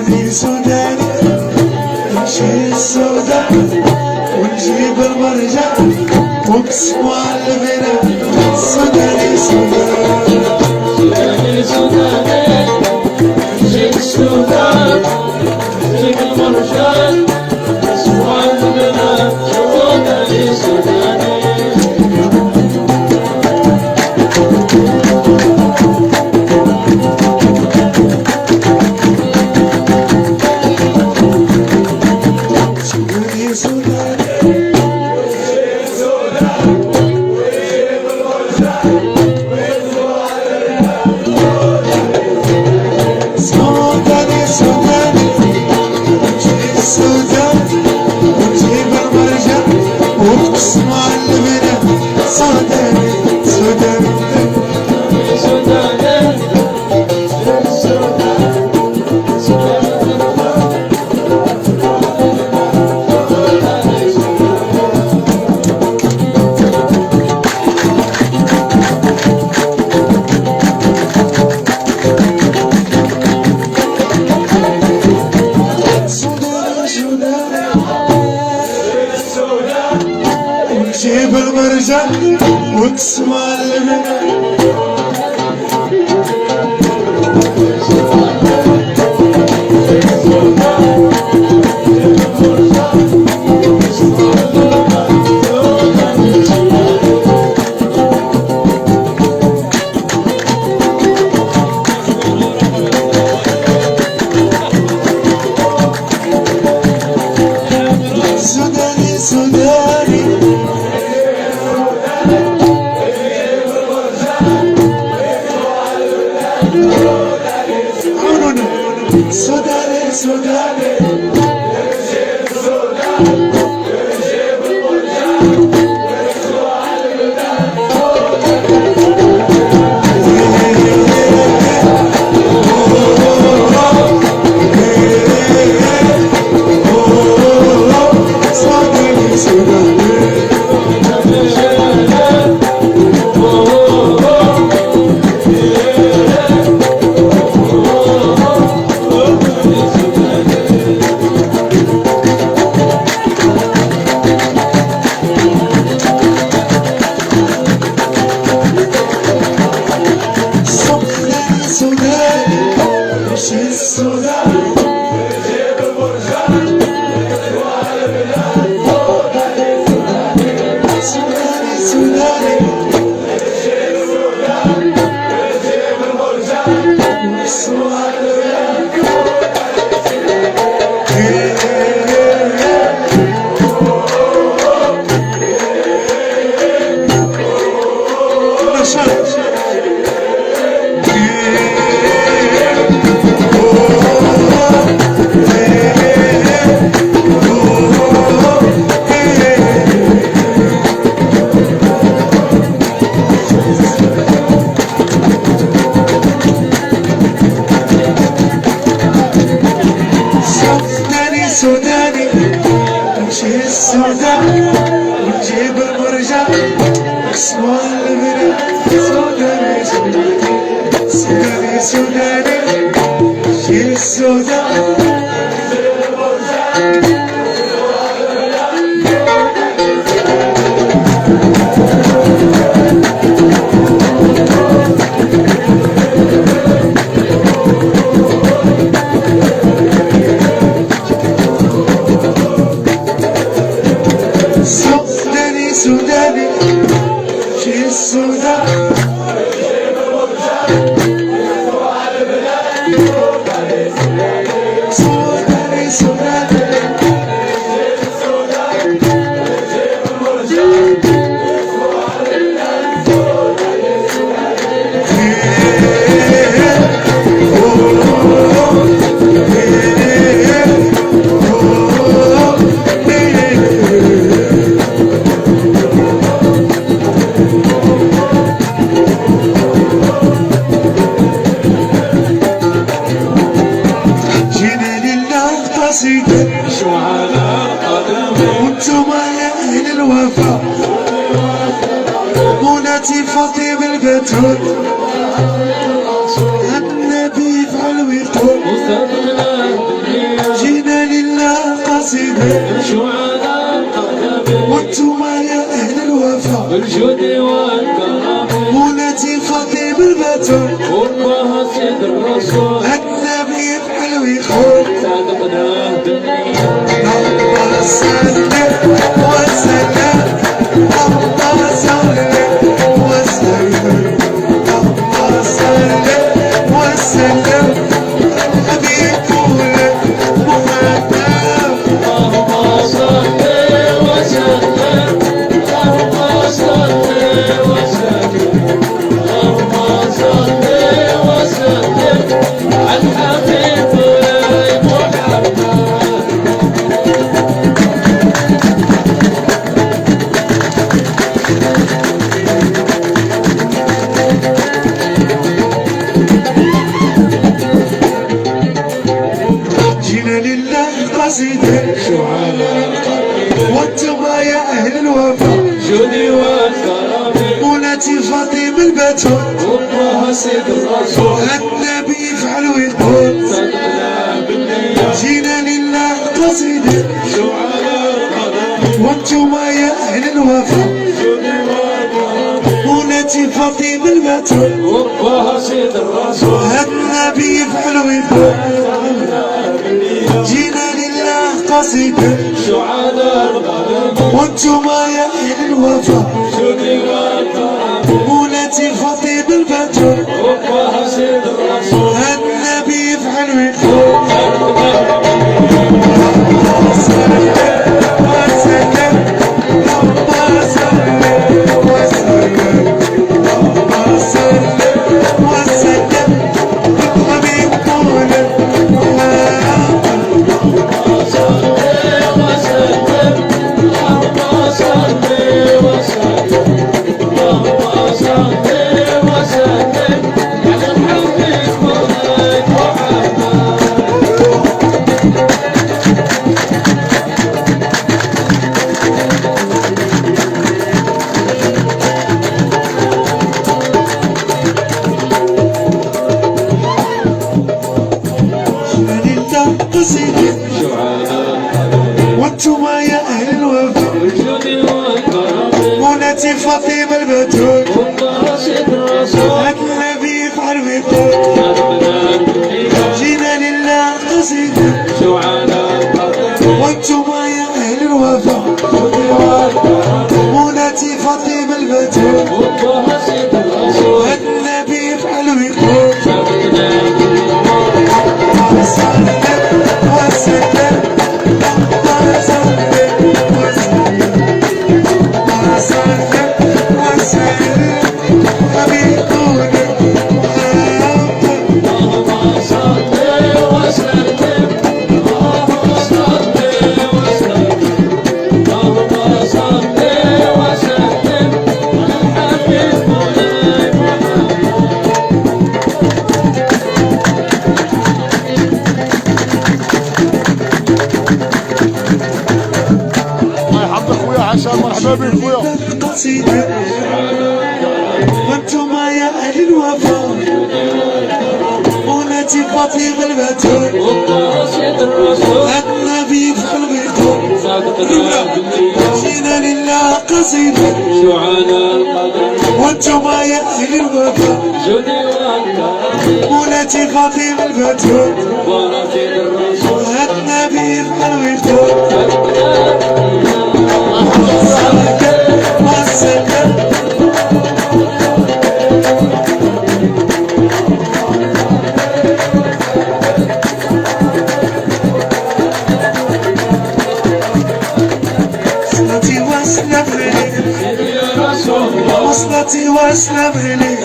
سوداني سوداني نمشي السودان ونجيب المرجان ونقسمو على البلاد. سوداني سوداني سوداني سوداني نمشي السودان نجيب المرجان ونقسمو على البلاد. سوداني سوداني جيب المرجان واقسم على البلاد. سوداني سوداني سوداني سوداني سوداني نمشي السودان ونجيب المرجان نقسمو على البلاد. سوداني سوداني سوداني سوداني نمشي السودان ونجيب المرجان. سوداني سوداني في السودان جيب المرجان ونجيبو على البلاد. سوداني سوداني جيب السودان ونجيب المرجان ونجيبو على البلاد. سوداني شو على قدمي وانتم يا اهل الوفا مناتي فاطمة البتول النبي يفعل ويقول شعلاء القدم وانتم يا أهل الوفا بالجود والكرم مولاتي فاطمة البتول والله سيد الرسول النبي يفعل ويقول صادقناه بالنية اللهم صل وسلم اللهم صل وسلم اللهم صل وسلم حبيبنا محمد اللهم صل وسلم اللهم صل وسلم اللهم صل وسلم على الحبيب محمد جينا لله قصيدة شعلاء القدم وانتم يا أهل الوفا جودي والكرم مولاتي فاطمة البتول والله سيد الرسول النبي يفعل ويقول صدقناه بالنية جينا لله قصيدة شعلاء القدم وانتم يا أهل الوفا جودي والكرم مولاتي فاطمة البتول والله سيد الرسول النبي يفعل ويقول جينا لله قصيدة شعلاء القدم وانتم يا أهل الوفا جودي والكرم مولاتي فاطمة البتول والله سيد الرسول النبي يفعل ويقول وانتم يا اهل الوفا مولاتي فاطمة البتول النبي يفعل ويقول جينا لله قصيدة وانتم يا اهل الوفا مولاتي فاطمة البتول النبي يفعل ويقول مرحبا بك خويا. قصيدة وانتم يا اهل الوفا مولاتي فاطمة البتول النبي يفعل ويقول جينا لله قصيدة وانتم يا اهل الوفا مولاتي فاطمة البتول النبي يفعل ويقول وصلتي واسلم عليك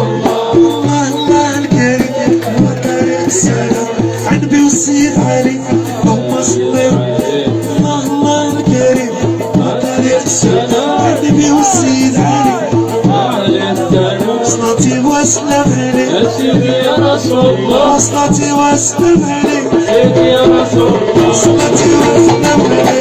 الله الله الكريم وطريق السلام عنبي والسيد علي اللهم صل الله الله الكريم وطريق السلام عنبي والسيد علي وصلتي واسلم عليك وصلتي واسلم عليك وصلتي واسلم عليك